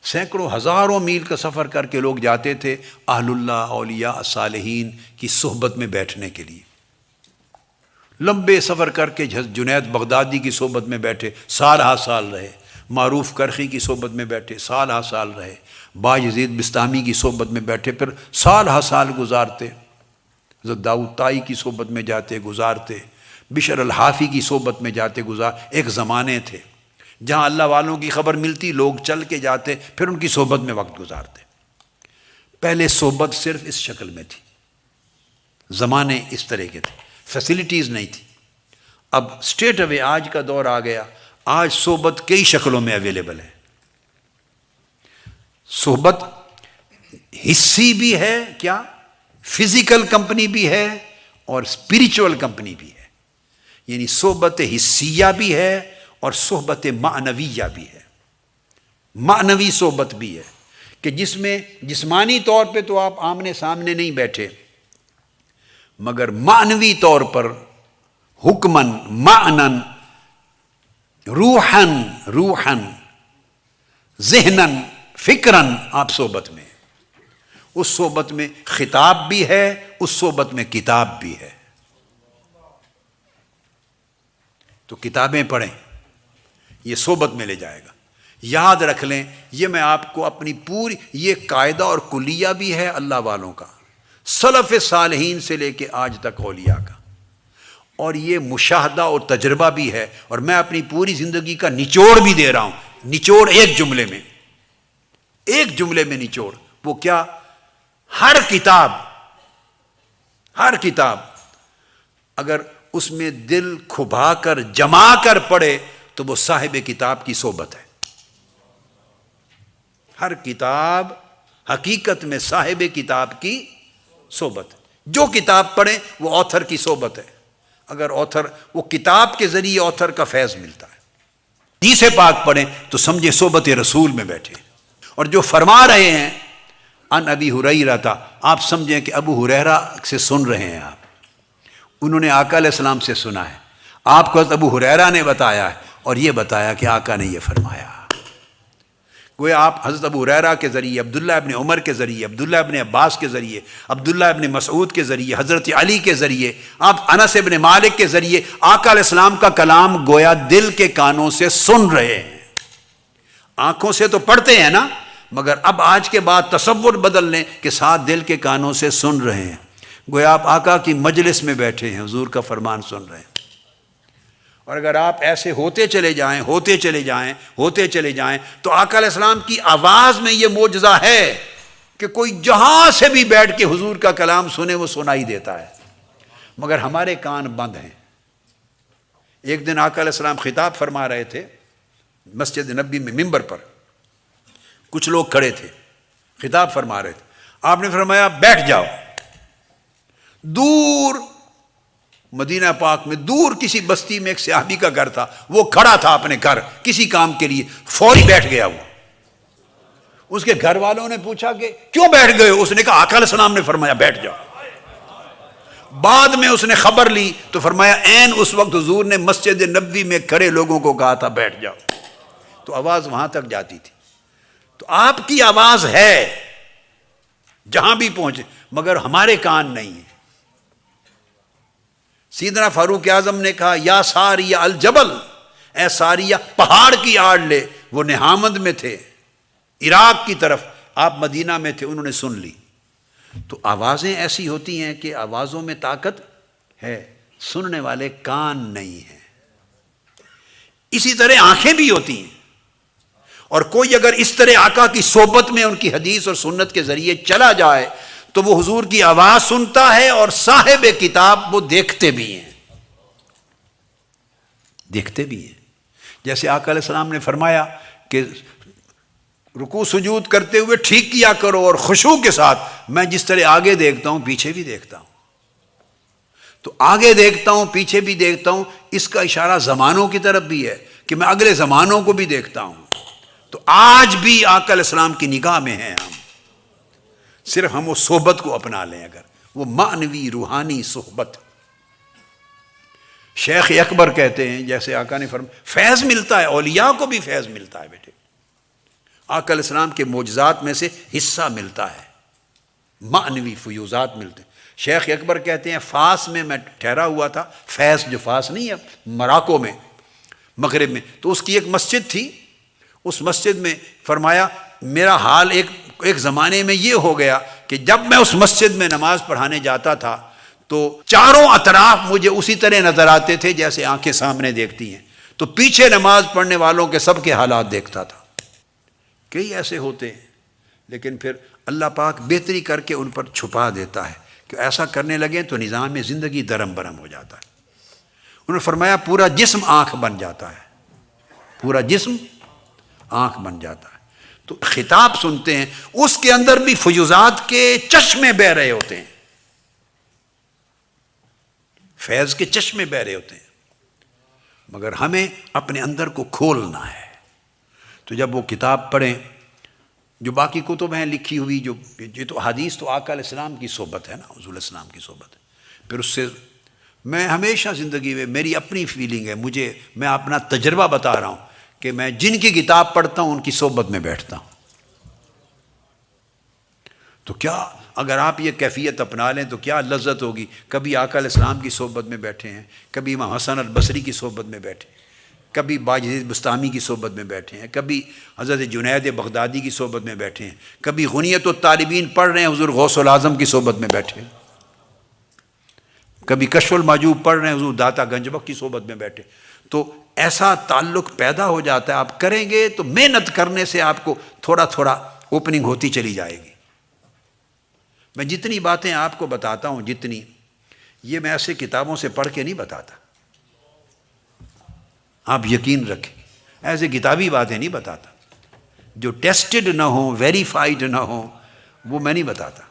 سینکڑوں ہزاروں میل کا سفر کر کے لوگ جاتے تھے اہل اللہ، اولیاء، صالحین کی صحبت میں بیٹھنے کے لیے. لمبے سفر کر کے جنید بغدادی کی صحبت میں بیٹھے، سال ہا سال رہے. معروف کرخی کی صحبت میں بیٹھے، سال ہا سال رہے. بایزید بستامی کی صحبت میں بیٹھے، پھر سال ہا سال گزارتے. حضرت داؤد طائی کی صحبت میں جاتے گزارتے، بشر الحافی کی صحبت میں جاتے ایک زمانے تھے جہاں اللہ والوں کی خبر ملتی، لوگ چل کے جاتے، پھر ان کی صحبت میں وقت گزارتے. پہلے صحبت صرف اس شکل میں تھی، زمانے اس طرح کے تھے، فیسلٹیز نہیں تھی. اب اسٹریٹ اوے آج کا دور آ گیا، آج صحبت کئی شکلوں میں اویلیبل ہے. صحبت حصی بھی ہے، کیا فزیکل کمپنی بھی ہے اور اسپریچول کمپنی بھی ہے. یعنی صحبت حصیہ بھی ہے اور صحبت معنویہ بھی ہے. معنوی صحبت بھی ہے کہ جس میں جسمانی طور پہ تو آپ آمنے سامنے نہیں بیٹھے، مگر معنوی طور پر حکمن، معنن، روحن، ذہنن، فکرن آپ صحبت میں. اس صحبت میں خطاب بھی ہے، اس صحبت میں کتاب بھی ہے. تو کتابیں پڑھیں، یہ صحبت میں لے جائے گا. یاد رکھ لیں، یہ میں آپ کو اپنی پوری یہ قاعدہ اور کلیہ بھی ہے اللہ والوں کا، سلف صالحین سے لے کے آج تک اولیاء کا، اور یہ مشاہدہ اور تجربہ بھی ہے. اور میں اپنی پوری زندگی کا نچوڑ بھی دے رہا ہوں. نچوڑ ایک جملے میں نچوڑ. وہ کیا؟ ہر کتاب اگر اس میں دل کھبا کر جما کر پڑھے تو وہ صاحب کتاب کی صحبت ہے. ہر کتاب حقیقت میں صاحب کتاب کی صحبت. جو کتاب پڑھے وہ آتھر کی صحبت ہے. اگر آتھر، وہ کتاب کے ذریعے آتھر کا فیض ملتا ہے. حدیث پاک پڑھیں تو سمجھے صحبت رسول میں بیٹھے. اور جو فرما رہے ہیں ان ابی ہریرہ تھا، آپ سمجھیں کہ ابو ہریرہ سے سن رہے ہیں آپ. انہوں نے آقا علیہ السلام سے سنا ہے، آپ کو ابو ہریرہ نے بتایا ہے اور یہ بتایا کہ آقا نے یہ فرمایا. گویا آپ حضرت ابو ہریرہ کے ذریعے، عبداللہ ابن عمر کے ذریعے، عبداللہ ابن عباس کے ذریعے، عبداللہ ابن مسعود کے ذریعے، حضرت علی کے ذریعے، آپ انس ابن مالک کے ذریعے آقا علیہ السلام کا کلام گویا دل کے کانوں سے سن رہے ہیں. آنکھوں سے تو پڑھتے ہیں نا، مگر اب آج کے بعد تصور بدل لیں کہ ساتھ دل کے کانوں سے سن رہے ہیں. گویا آپ آقا کی مجلس میں بیٹھے ہیں، حضور کا فرمان سن رہے ہیں. اور اگر آپ ایسے ہوتے چلے جائیں تو آقا علیہ السلام کی آواز میں یہ معجزہ ہے کہ کوئی جہاں سے بھی بیٹھ کے حضور کا کلام سنے وہ سنائی دیتا ہے، مگر ہمارے کان بند ہیں. ایک دن آقا علیہ السلام خطاب فرما رہے تھے مسجد نبی میں، ممبر پر کچھ لوگ کھڑے تھے، خطاب فرما رہے تھے. آپ نے فرمایا بیٹھ جاؤ. دور مدینہ پاک میں دور کسی بستی میں ایک صحابی کا گھر تھا، وہ کھڑا تھا اپنے گھر کسی کام کے لیے، فوری بیٹھ گیا. وہ اس کے گھر والوں نے پوچھا کہ کیوں بیٹھ گئے؟ اس نے کہا آقا علیہ السلام نے فرمایا بیٹھ جاؤ. بعد میں اس نے خبر لی تو فرمایا عین اس وقت حضور نے مسجد نبوی میں کھڑے لوگوں کو کہا تھا بیٹھ جاؤ. تو آواز وہاں تک جاتی تھی. تو آپ کی آواز ہے جہاں بھی پہنچے، مگر ہمارے کان نہیں ہیں. سیدنا فاروق اعظم نے کہا یا ساریہ الجبل، اے ساریہ پہاڑ کی آڑ لے. وہ نہامند میں تھے، عراق کی طرف، آپ مدینہ میں تھے، انہوں نے سن لی. تو آوازیں ایسی ہوتی ہیں کہ آوازوں میں طاقت ہے، سننے والے کان نہیں ہیں. اسی طرح آنکھیں بھی ہوتی ہیں. اور کوئی اگر اس طرح آقا کی صحبت میں ان کی حدیث اور سنت کے ذریعے چلا جائے تو وہ حضور کی آواز سنتا ہے، اور صاحب کتاب وہ دیکھتے بھی ہیں. جیسے آقا علیہ السلام نے فرمایا کہ رکوع سجود کرتے ہوئے ٹھیک کیا کرو اور خشوع کے ساتھ. میں جس طرح آگے دیکھتا ہوں پیچھے بھی دیکھتا ہوں. تو آگے دیکھتا ہوں پیچھے بھی دیکھتا ہوں، اس کا اشارہ زمانوں کی طرف بھی ہے کہ میں اگلے زمانوں کو بھی دیکھتا ہوں. تو آج بھی آقا علیہ السلام کی نگاہ میں ہیں ہم، صرف ہم وہ صحبت کو اپنا لیں. اگر وہ معنوی روحانی صحبت. شیخ اکبر کہتے ہیں جیسے آقا نے فرمایا فیض ملتا ہے، اولیاء کو بھی فیض ملتا ہے بیٹے. آقا علیہ السلام کے معجزات میں سے حصہ ملتا ہے، معنوی فیوزات ملتے ہیں۔ شیخ اکبر کہتے ہیں فاس میں ٹھہرا ہوا تھا، فیض جو فاس نہیں ہے مراکو میں مغرب میں، تو اس کی ایک مسجد تھی، اس مسجد میں فرمایا میرا حال ایک زمانے میں یہ ہو گیا کہ جب میں اس مسجد میں نماز پڑھانے جاتا تھا تو چاروں اطراف مجھے اسی طرح نظر آتے تھے جیسے آنکھیں سامنے دیکھتی ہیں، تو پیچھے نماز پڑھنے والوں کے سب کے حالات دیکھتا تھا۔ کئی ایسے ہوتے ہیں، لیکن پھر اللہ پاک بہتری کر کے ان پر چھپا دیتا ہے کہ ایسا کرنے لگے تو نظام میں زندگی درم برم ہو جاتا ہے۔ انہوں نے فرمایا پورا جسم آنکھ بن جاتا ہے، پورا جسم آنکھ بن جاتا ہے۔ تو خطاب سنتے ہیں، اس کے اندر بھی فیوزات کے چشمے بہ رہے ہوتے ہیں، فیض کے چشمے بہ رہے ہوتے ہیں، مگر ہمیں اپنے اندر کو کھولنا ہے۔ تو جب وہ کتاب پڑھیں جو باقی کتب ہیں لکھی ہوئی، جو یہ تو حدیث تو آقا علیہ السلام کی صحبت ہے نا، حضور علیہ السلام کی صحبت ہے، پھر اس سے میں ہمیشہ زندگی میں میری اپنی فیلنگ ہے، میں اپنا تجربہ بتا رہا ہوں کہ میں جن کی کتاب پڑھتا ہوں ان کی صحبت میں بیٹھتا ہوں۔ تو کیا اگر آپ یہ کیفیت اپنا لیں تو کیا لذت ہوگی۔ کبھی آقا علیہ السلام کی صحبت میں بیٹھے ہیں، کبھی امام حسن البصری کی صحبت میں بیٹھے ہیں، کبھی باجید بستامی کی صحبت میں بیٹھے ہیں، کبھی حضرت جنید بغدادی کی صحبت میں بیٹھے ہیں، کبھی غنیت الطالبین پڑھ رہے ہیں حضور غوث العظم کی صحبت میں بیٹھے ہیں، کبھی کشف المحجوب پڑھ رہے ہیں حضور داتا گنج بخش کی صحبت میں بیٹھے۔ تو ایسا تعلق پیدا ہو جاتا ہے، آپ کریں گے تو محنت کرنے سے آپ کو تھوڑا تھوڑا اوپننگ ہوتی چلی جائے گی۔ میں جتنی باتیں آپ کو بتاتا ہوں، جتنی یہ میں ایسے کتابوں سے پڑھ کے نہیں بتاتا، آپ یقین رکھیں، ایسے کتابی باتیں نہیں بتاتا، جو ٹیسٹڈ نہ ہوں، ویریفائڈ نہ ہوں، وہ میں نہیں بتاتا۔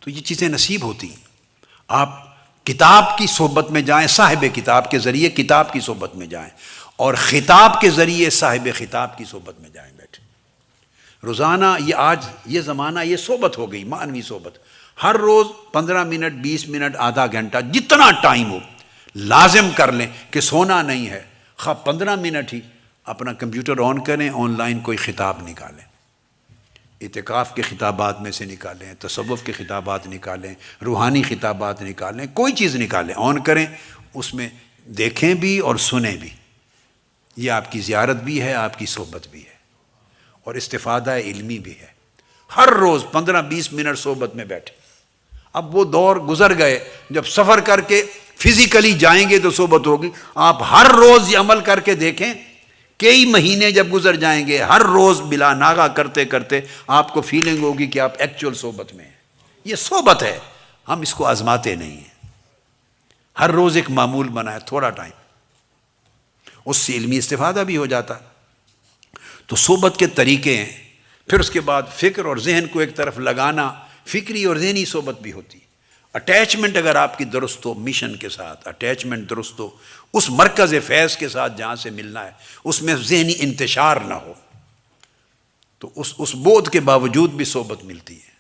تو یہ چیزیں نصیب ہوتی ہیں، آپ کتاب کی صحبت میں جائیں، صاحب کتاب کے ذریعے کتاب کی صحبت میں جائیں، اور خطاب کے ذریعے صاحب خطاب کی صحبت میں جائیں بیٹھے۔ روزانہ آج یہ زمانہ یہ صحبت ہو گئی، معنوی صحبت، ہر روز 15 منٹ 20 منٹ آدھا گھنٹہ جتنا ٹائم ہو لازم کر لیں کہ سونا نہیں ہے، 15 منٹ ہی اپنا کمپیوٹر آن کریں، آن لائن کوئی خطاب نکالیں، اعتکاف کے خطابات میں سے نکالیں، تصوف کے خطابات نکالیں، روحانی خطابات نکالیں، کوئی چیز نکالیں، آن کریں، اس میں دیکھیں بھی اور سنیں بھی۔ یہ آپ کی زیارت بھی ہے، آپ کی صحبت بھی ہے، اور استفادہ علمی بھی ہے۔ ہر روز 15-20 منٹ صحبت میں بیٹھے۔ اب وہ دور گزر گئے جب سفر کر کے فزیکلی جائیں گے تو صحبت ہوگی، آپ ہر روز یہ عمل کر کے دیکھیں، کئی مہینے جب گزر جائیں گے، ہر روز بلا ناغہ کرتے کرتے آپ کو فیلنگ ہوگی کہ آپ ایکچول صحبت میں ہیں۔ یہ صحبت ہے، ہم اس کو آزماتے نہیں ہیں۔ ہر روز ایک معمول بنائے، تھوڑا ٹائم، اس سے علمی استفادہ بھی ہو جاتا ہے۔ تو صحبت کے طریقے ہیں، پھر اس کے بعد فکر اور ذہن کو ایک طرف لگانا، فکری اور ذہنی صحبت بھی ہوتی ہے۔ اٹیچمنٹ اگر آپ کی درست ہو، مشن کے ساتھ اٹیچمنٹ درست ہو، اس مرکز فیض کے ساتھ جہاں سے ملنا ہے، اس میں ذہنی انتشار نہ ہو، تو اس بعد کے باوجود بھی صحبت ملتی ہے۔